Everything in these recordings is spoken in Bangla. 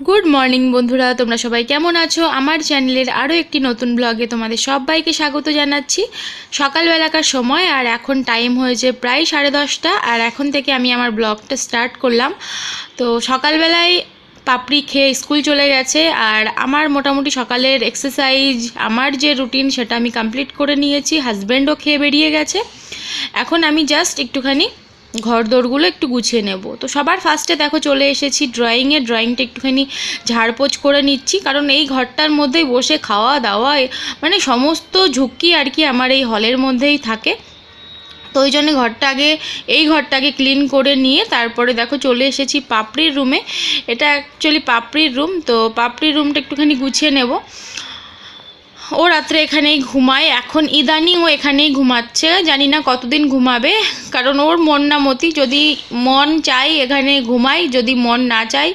গুড মর্নিং বন্ধুরা, তোমরা সবাই কেমন আছো? আমার চ্যানেলের আরও একটি নতুন ব্লগে তোমাদের সবাইকে স্বাগত জানাচ্ছি। সকালবেলাকার সময় আর এখন টাইম হয়েছে প্রায় 10:30, আর এখন থেকে আমি আমার ব্লগটা স্টার্ট করলাম। তো সকালবেলায় পাপড়ি খেয়ে স্কুল চলে গেছে, আর আমার মোটামুটি সকালের এক্সারসাইজ, আমার যে রুটিন সেটা আমি কমপ্লিট করে নিয়েছি। হাজব্যান্ডও খেয়ে বেরিয়ে গেছে। এখন আমি জাস্ট একটুখানি ঘর দোরগুলো একটু গুছিয়ে নেব। তো সবার ফার্স্টে দেখো চলে এসেছি ড্রয়িংটা একটুখানি ঝাড়পোছ করে নিচ্ছি, কারণ এই ঘরটার মধ্যেই বসে খাওয়া দাওয়া মানে সমস্ত ঝুঁকি আর কি আমার এই হলের মধ্যেই থাকে। তো ওই জন্য এই ঘরটাকে ক্লিন করে নিয়ে তারপরে দেখো চলে এসেছি পাপড়ির রুমে। এটা অ্যাকচুয়ালি পাপড়ির রুম, তো পাপড়ির রুমটা একটুখানি গুছিয়ে নেব। ও রাত্রে এখানেই ঘুমায়, এখন ইদানিং ও এখানেই ঘুমাচ্ছে, জানি না কতদিন ঘুমাবে, কারণ ওর মন না মতি। যদি মন চাই এখানে ঘুমাই, যদি মন না চাই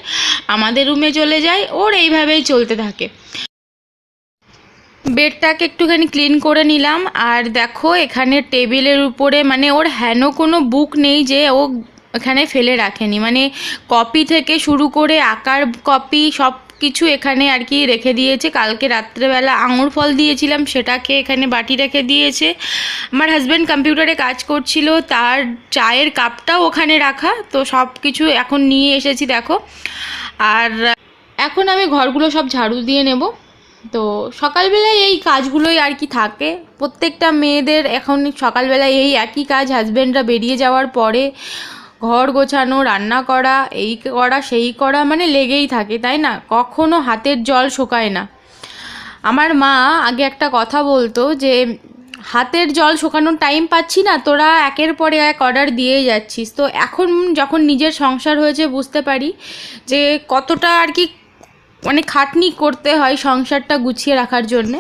আমাদের রুমে চলে যায়, ওর এইভাবেই চলতে থাকে। বেডটাকে একটুখানি ক্লিন করে নিলাম, আর দেখো এখানে টেবিলের উপরে মানে ওর হেন কোনো বুক নেই যে ও এখানে ফেলে রাখেনি, মানে কপি থেকে শুরু করে আঁকার কপি সব কিছু এখানে আর কি রেখে দিয়েছে। কালকে রাত্রেবেলা আঙুর ফল দিয়েছিলাম, সেটাকে এখানে বাটি রেখে দিয়েছে। আমার হাজব্যান্ড কম্পিউটারে কাজ করছিল, তার চায়ের কাপটাও ওখানে রাখা। তো সব কিছু এখন নিয়ে এসেছি দেখো। আর এখন আমি ঘরগুলো সব ঝাড়ু দিয়ে নেব। তো সকালবেলায় এই কাজগুলোই আর কি থাকে প্রত্যেকটা মেয়েদের। এখন সকালবেলায় এই একই কাজ, হাজব্যান্ডরা বেরিয়ে যাওয়ার পরে ঘর গোছানো, রান্না করা, এই করা সেই করা, মানে লেগেই থাকে, তাই না? কখনো হাতের জল শোকায় না। আমার মা আগে একটা কথা বলতো যে হাতের জল শোকানোর টাইম পাচ্ছি না, তোরা একের পরে এক অর্ডার দিয়েই যাচ্ছিস। তো এখন যখন নিজের সংসার হয়েছে বুঝতে পারি যে কতটা আর কি মানে খাটনি করতে হয় সংসারটা গুছিয়ে রাখার জন্যে।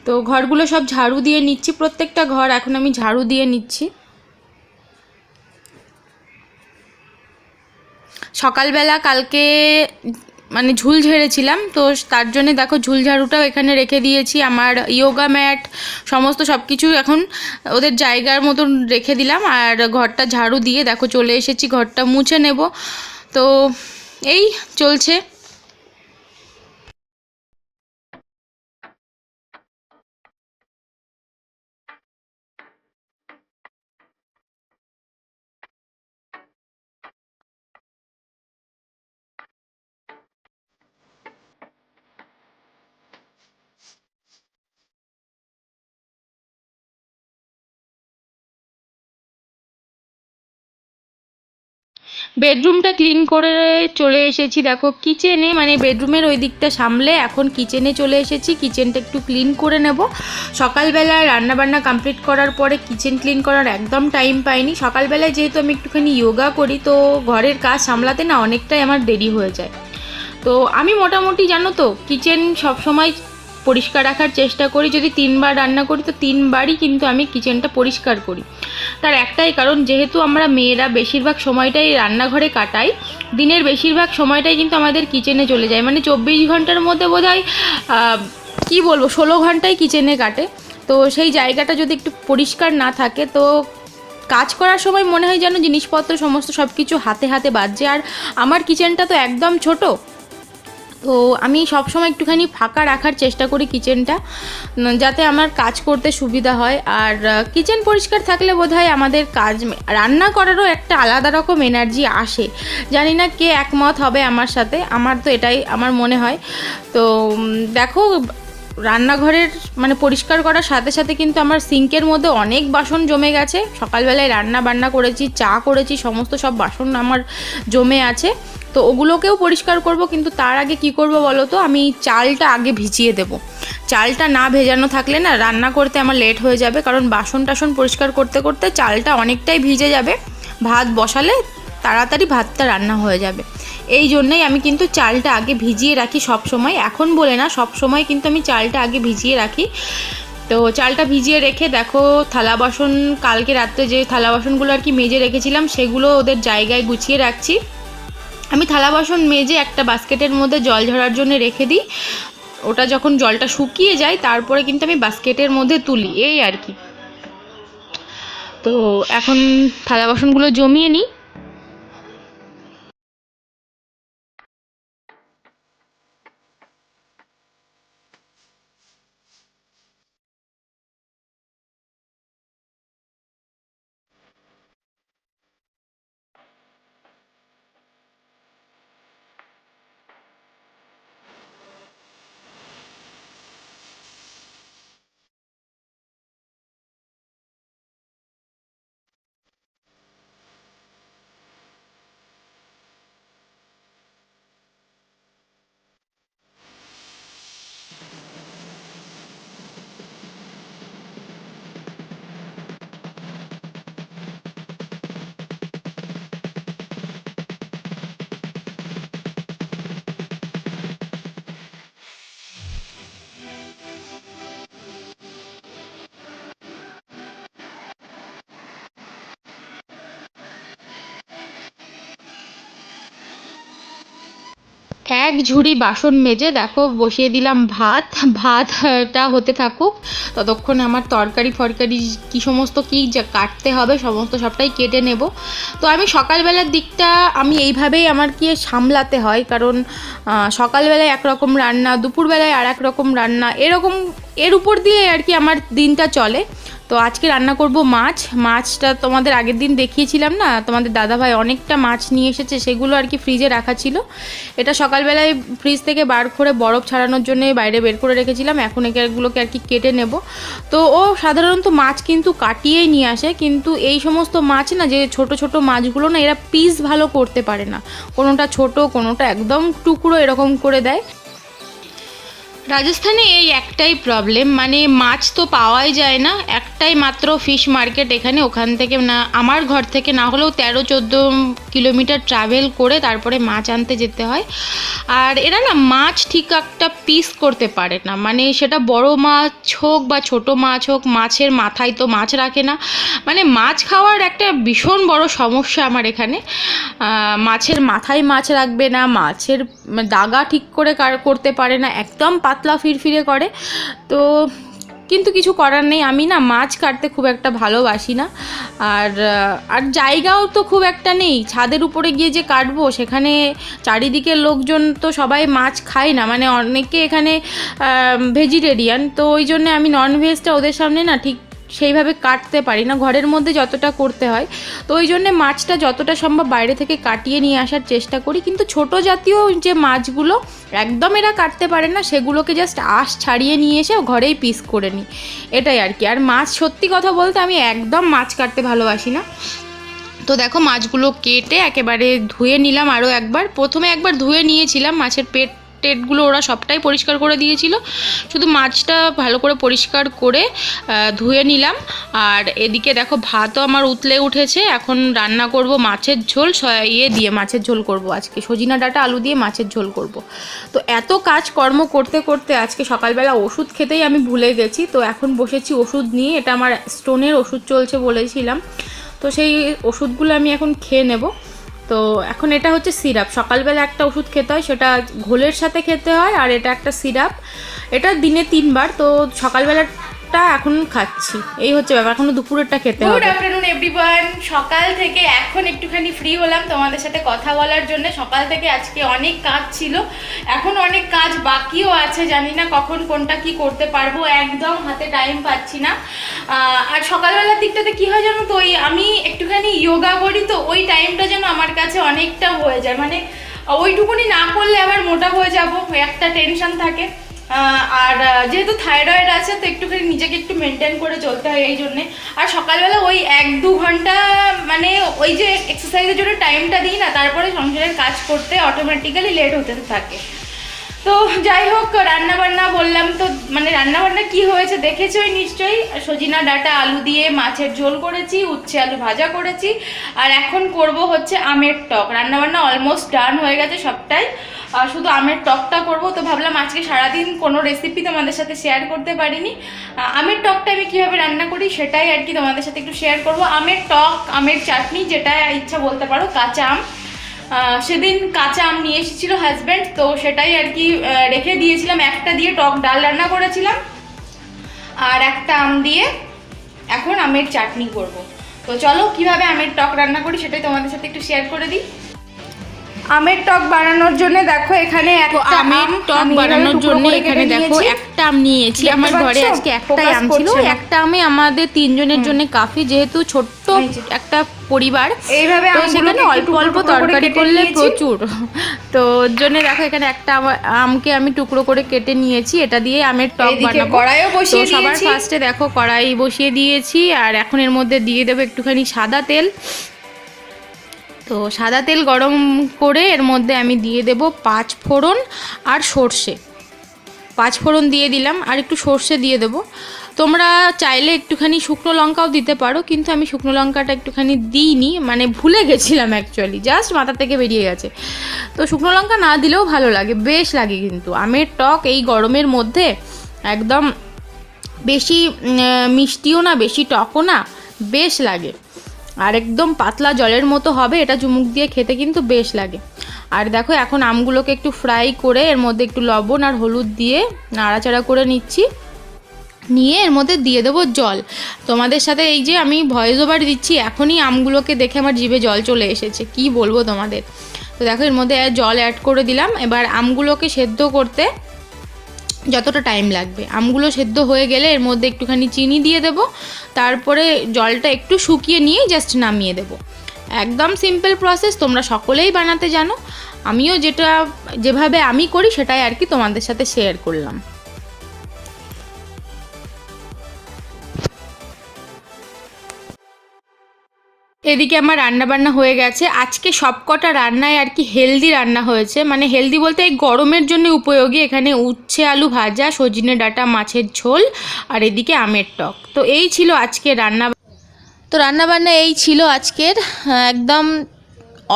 তো ঘরগুলো সব ঝাড়ু দিয়ে নিচ্ছি, প্রত্যেকটা ঘর এখন আমি ঝাড়ু দিয়ে নিচ্ছি। সকালবেলা কালকে মানে ঝুল ঝেড়েছিলাম, তো তার জন্য দেখো ঝুল ঝাড়ুটাও এখানে রেখে দিয়েছি। আমার ইয়োগা ম্যাট সমস্ত সব কিছু এখন ওদের জায়গার মতন রেখে দিলাম, আর ঘরটা ঝাড়ু দিয়ে দেখো চলে এসেছি ঘরটা মুছে নেব। তো এই চলছে। বেডরুমটা ক্লিন করে চলে এসেছি দেখো কিচেনে, মানে বেডরুমের ওই দিকটা সামলে এখন কিচেনে চলে এসেছি। কিচেনটা একটু ক্লিন করে নেব। সকালবেলায় রান্নাবান্না কমপ্লিট করার পরে কিচেন ক্লিন করার একদম টাইম পাইনি। সকালবেলায় যেহেতু আমি একটুখানি যোগা করি, তো ঘরের কাজ সামলাতে না অনেকটাই আমার দেরি হয়ে যায়। তো আমি মোটামুটি জানো তো কিচেন সবসময় পরিষ্কার রাখার চেষ্টা করি। যদি 3বার রান্না করি তো 3বারই কিন্তু আমি কিচেনটা পরিষ্কার করি। তার একটাই কারণ, যেহেতু আমরা মেয়েরা বেশিরভাগ সময়টাই রান্নাঘরে কাটাই, দিনের বেশিরভাগ সময়টাই কিন্তু আমাদের কিচেনে চলে যায়। মানে 24 ঘন্টার মধ্যে বোধহয় কী বলবো 16 ঘন্টাই কিচেনে কাটে। তো সেই জায়গাটা যদি একটু পরিষ্কার না থাকে, তো কাজ করার সময় মনে হয় যেন জিনিসপত্র সমস্ত সব কিছু হাতে হাতে বাজছে। আর আমার কিচেনটা তো একদম ছোট, তো আমি সবসময় একটুখানি ফাঁকা রাখার চেষ্টা করি কিচেনটা, যাতে আমার কাজ করতে সুবিধা হয়। আর কিচেন পরিষ্কার থাকলে বোধহয় আমাদের কাজ রান্না করারও একটা আলাদা রকম এনার্জি আসে। জানি না কে একমত হবে আমার সাথে, আমার তো এটাই আমার মনে হয়। তো দেখো রান্নাঘরের মানে পরিষ্কার করার সাথে সাথে কিন্তু আমার সিঙ্কের মধ্যে অনেক বাসন জমে গেছে। সকালবেলায় রান্না বান্না করেছি, চা করেছি, সমস্ত সব বাসন আমার জমে আছে। তো ওগুলোকেও পরিষ্কার করব, কিন্তু তার আগে কি করব বলো তো, আমি চালটা আগে ভিজিয়ে দেব। চালটা না ভেজানো থাকলে না রান্না করতে আমার লেট হয়ে যাবে, কারণ বাসন টাসন পরিষ্কার করতে করতে চালটা অনেকটাই ভিজে যাবে। ভাত বসালে তাড়াতাড়ি ভাতটা রান্না হয়ে যাবে। এই জন্যই আমি কিন্তু চালটা আগে ভিজিয়ে রাখি সব সময়, এখন বলে না সব সময় কিন্তু আমি চালটা আগে ভিজিয়ে রাখি। তো চালটা ভিজিয়ে রেখে দেখো থালা বাসন, কালকে রাত্রে যে থালা বাসনগুলো আর কি মেজে রেখেছিলাম সেগুলো ওদের জায়গায় গুছিয়ে রাখছি। আমি থালা বাসন মেজে একটা বাস্কেটের মধ্যে জল ঝরার জন্য রেখে দিই। ওটা যখন জলটা শুকিয়ে যায় তারপরে কিন্তু আমি বাস্কেটের মধ্যে তুলি, এই আর কি। তো এখন থালা বাসনগুলো জমিয়ে নিই। এক ঝুড়ি বাসন মেজে দেখো বসিয়ে দিলাম ভাতটা হতে থাকুক, ততক্ষণে আমার তরকারি ফরকারি কী সমস্ত কী যা কাটতে হবে সমস্ত সবটাই কেটে নেব। তো আমি সকালবেলার দিকটা আমি এইভাবেই আমার কি সামলাতে হয়, কারণ সকালবেলায় একরকম রান্না, দুপুরবেলায় আর এক রকম রান্না, এরকম এর উপর দিয়ে আর কি আমার দিনটা চলে। তো আজকে রান্না করব মাছটা তোমাদের আগের দিন দেখিয়েছিলাম না, তোমাদের দাদাভাই অনেকটা মাছ নিয়ে এসেছে, সেগুলো আর কি ফ্রিজে রাখা ছিল। এটা সকালবেলায় ফ্রিজ থেকে বার করে বরফ ছাড়ানোর জন্য বাইরে বের করে রেখেছিলাম, এখন এগুলোকে আর কি কেটে নেব। তো ও সাধারণত মাছ কিন্তু কাটিয়েই নিয়ে আসে, কিন্তু এই সমস্ত মাছ না, যে ছোট ছোট মাছগুলো না, এরা পিস ভালো করতে পারে না, কোনোটা ছোট কোনোটা একদম টুকরো এরকম করে দেয়। রাজস্থানে এই একটাই প্রবলেম, মানে মাছ তো পাওয়াই যায় না, একটাই মাত্র ফিশ মার্কেট এখানে, ওখান থেকে না আমার ঘর থেকে না হলেও 13-14 কিলোমিটার ট্রাভেল করে তারপরে মাছ আনতে যেতে হয়। আর এরা না মাছ ঠিক একটা পিস করতে পারে না, মানে সেটা বড় মাছ হোক বা ছোট মাছ হোক, মাছের মাথায় তো মাছ রাখে না, মানে মাছ খাওয়ার একটা ভীষণ বড় সমস্যা আমার এখানে। মাছের মাথায় মাছ রাখবে না, মাছের দাগা ঠিক করে করতে পারে না, একদম পাতলা ফিরফিরে করে। তো কিন্তু কিছু করার নেই, আমি না মাছ কাটতে খুব একটা ভালোবাসি না, আর জায়গাও তো খুব একটা নেই, ছাদের উপরে গিয়ে যে কাটবো, সেখানে চারিদিকের লোকজন তো সবাই মাছ খায় না, মানে অনেকে এখানে ভেজিটেরিয়ান, তো ওই জন্য আমি ননভেজটা ওদের সামনে না ঠিক সেইভাবে কাটতে পারি না, ঘরের মধ্যে যতটা করতে হয়। তো ওই জন্যে মাছটা যতটা সম্ভব বাইরে থেকে কাটিয়ে নিয়ে আসার চেষ্টা করি, কিন্তু ছোট জাতীয় যে মাছগুলো একদম এরা কাটতে পারে না, সেগুলোকে জাস্ট আঁশ ছাড়িয়ে নিয়ে এসে ঘরেই পিস করে নিই, এটাই আর কি। আর মাছ, সত্যি কথা বলতে আমি একদম মাছ কাটতে ভালোবাসি না। তো দেখো মাছগুলো কেটে একেবারে ধুয়ে নিলাম আরও একবার, প্রথমে একবার ধুয়ে নিয়েছিলাম, মাছের টেটগুলো ওরা সবটাই পরিষ্কার করে দিয়েছিল, শুধু মাছটা ভালো করে পরিষ্কার করে ধুয়ে নিলাম। আর এদিকে দেখো ভাতও আমার উতলে উঠেছে, এখন রান্না করব মাছের ঝোল, মাছের ঝোল করব আজকে, সজিনা ডাঁটা আলু দিয়ে মাছের ঝোল করব। তো এত কাজকর্ম করতে করতে আজকে সকালবেলা ওষুধ খেতেই আমি ভুলে গেছি, তো এখন বসেছি ওষুধ নিয়ে, এটা আমার স্টোনের ওষুধ চলছে বলেছিলাম, তো সেই ওষুধগুলো আমি এখন খেয়ে নেব। তো এখন এটা হচ্ছে সিরাপ, সকালবেলা একটা ওষুধ খেতে হয়, সেটা ঘোলের সাথে খেতে হয়, আর এটা একটা সিরাপ, এটা দিনে 3 বার, তো সকালবেলাটা এখন খাচ্ছি, এই হচ্ছে ব্যাপার, এখনো দুপুরেরটা খেতে হবে। গুড আফটারনুন এভরিওয়ান, সকাল থেকে এখন একটুখানি ফ্রি হলাম তোমাদের সাথে কথা বলার জন্য। সকাল থেকে আজকে অনেক কাজ ছিল, এখন অনেক কাজ বাকিও আছে, জানি না কখন কোনটা কি করতে পারবো, একদম হাতে টাইম পাচ্ছি না। আর সকালবেলার দিকটাতে কি হয় জানো তো, আমি একটুখানি যোগা করি, তো ওই টাইমটা যেন আমার কাছে অনেকটা হয়ে যায়, মানে ওইটুকুনি না করলে আবার মোটা হয়ে যাবো, একটা টেনশন থাকে। আর যেহেতু থাইরয়েড আছে, তো একটুখানি নিজেকে একটু মেনটেন করে চলতে হয় এই জন্যে। আর সকালবেলা ওই 1-2 ঘন্টা মানে ওই যে এক্সারসাইজের জন্য টাইমটা দিই না, তারপরে সংসারের কাজ করতে অটোমেটিক্যালি লেট হতে থাকে। তো যাই হোক, রান্নাবান্না বললাম তো, মানে রান্নাবান্না কি হয়েছে দেখেছোই নিশ্চয়ই, সজিনা ডাঁটা আলু দিয়ে মাছের ঝোল করেছি, উচ্ছে আলু ভাজা করেছি, আর এখন করব হচ্ছে আমের টক। রান্নাবান্না অলমোস্ট ডান হয়ে গেছে সবটাই, শুধু আমের টকটা করব। তো ভাবলাম আজকে সারাদিন কোনো রেসিপি তোমাদের সাথে শেয়ার করতে পারিনি, আমের টকটা আমি কীভাবে রান্না করি সেটাই আর কি তোমাদের সাথে একটু শেয়ার করব। আমের টক, আমের চাটনি, যেটা ইচ্ছা বলতে পারো, কাঁচা আম, সেদিন কাঁচা আম নিয়ে এসেছিল হাজব্যান্ড, তো সেটাই আর কি রেখে দিয়েছিলাম, একটা দিয়ে টক ডাল রান্না করেছিলাম, আর একটা আম দিয়ে এখন আমের চাটনি করব। তো চলো কিভাবে আমের টক রান্না করি সেটাই তোমাদের সাথে একটু শেয়ার করে দিই। আমের টক বানানোর জন্য দেখো এখানে একটা আমের টক বানানোর জন্য এখানে দেখো একটা আম নিয়েছি, আমার ঘরে আজকে একটাই আম ছিল, একটা আমে আমাদের 3 জনের জন্য কাফি, যেহেতু ছোট্ট একটা পরিবার, এইভাবে তো সেখানে অল্প অল্প তরকারি করলে প্রচুর, তো ওর জন্য দেখো এখানে একটা আমকে আমি টুকরো করে কেটে নিয়েছি, এটা দিয়ে আমের টক বানাবো। কড়াইও বসিয়ে দিয়েছি, সবার ফার্স্টে দেখো কড়াই বসিয়ে দিয়েছি, আর এখন এর মধ্যে দিয়ে দেবো একটুখানি সাদা তেল। তো সাদা তেল গরম করে এর মধ্যে আমি দিয়ে দেব 5 ফোড়ন আর সর্ষে, 5 ফোড়ন দিয়ে দিলাম, আর একটু সর্ষে দিয়ে দেবো। তোমরা চাইলে একটুখানি শুকনো লঙ্কাও দিতে পারো, কিন্তু আমি শুকনো লঙ্কাটা একটুখানি দিইনি, মানে ভুলে গেছিলাম অ্যাকচুয়ালি, জাস্ট মাথা থেকে বেরিয়ে গেছে। তো শুকনো লঙ্কা না দিলেও ভালো লাগে, বেশ লাগে, কিন্তু আমের টক এই গরমের মধ্যে একদম বেশি মিষ্টিও না বেশি টকও না, বেশ লাগে। আর একদম পাতলা জলের মতো হবে, এটা চুমুক দিয়ে খেতে কিন্তু বেশ লাগে। আর দেখো এখন আমগুলোকে একটু ফ্রাই করে এর মধ্যে একটু লবণ আর হলুদ দিয়ে নাড়াচাড়া করে নিচ্ছি, নিয়ে এর মধ্যে দিয়ে দেবো জল। তোমাদের সাথে এই যে আমি ভয়েস ওভার দিচ্ছি, এখনই আমগুলোকে দেখে আমার জিভে জল চলে এসেছে, কি বলবো তোমাদের। তো দেখো এর মধ্যে জল অ্যাড করে দিলাম। এবার আমগুলোকে সেদ্ধ করতে যতটা টাইম লাগবে, আমগুলো সেদ্ধ হয়ে গেলে এর মধ্যে একটুখানি চিনি দিয়ে দেব, তারপরে জলটা একটু শুকিয়ে নিয়ে জাস্ট নামিয়ে দেব। একদম সিম্পল প্রসেস, তোমরা সকলেই বানাতে জানো, আমিও যেভাবে আমি করি সেটাই আর কি তোমাদের সাথে শেয়ার করলাম। এদিকে আমার রান্নাবান্না হয়ে গেছে। আজকে সবকটা রান্নায় আর কি হেলদি রান্না হয়েছে, মানে হেলদি বলতে এই গরমের জন্য উপযোগী। এখানে উচ্ছে আলু ভাজা, সজনে ডাঁটা মাছের ঝোল, আর এদিকে আমের টক। তো এই ছিল আজকের রান্নাবান্না এই ছিল আজকের। একদম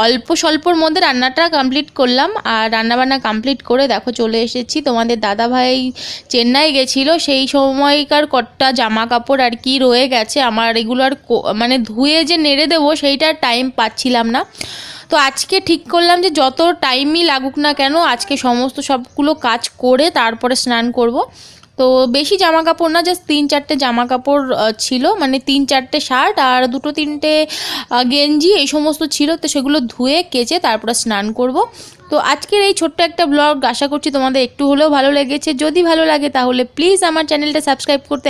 অল্প স্বল্পর মধ্যে রান্নাটা কমপ্লিট করলাম। আর রান্নাবান্না কমপ্লিট করে দেখো চলে এসেছি। তোমাদের দাদাভাই চেন্নাই গেছিলো, সেই সময়কার কটা জামা কাপড় আর কি রয়ে গেছে আমার, এগুলো আর মানে ধুয়ে যে নেড়ে দেবো সেইটার টাইম পাচ্ছিলাম না। তো আজকে ঠিক করলাম যে যত টাইমই লাগুক না কেন, আজকে সমস্ত সবগুলো কাজ করে তারপরে স্নান করব। তো বেশি জামা কাপড় না, জাস্ট 3-4টে জামা কাপড় ছিল, মানে 3-4টে শার্ট আর 2-3টে গেঞ্জি এই সমস্ত ছিল। তো সেগুলো ধুয়ে কেচে তারপরে স্নান করব। তো আজকের এই ছোট্ট একটা ব্লগ আশা করছি তোমাদের একটু হলেও ভালো লেগেছে। যদি ভালো লাগে তাহলে প্লিজ আমার চ্যানেলটা সাবস্ক্রাইব করতে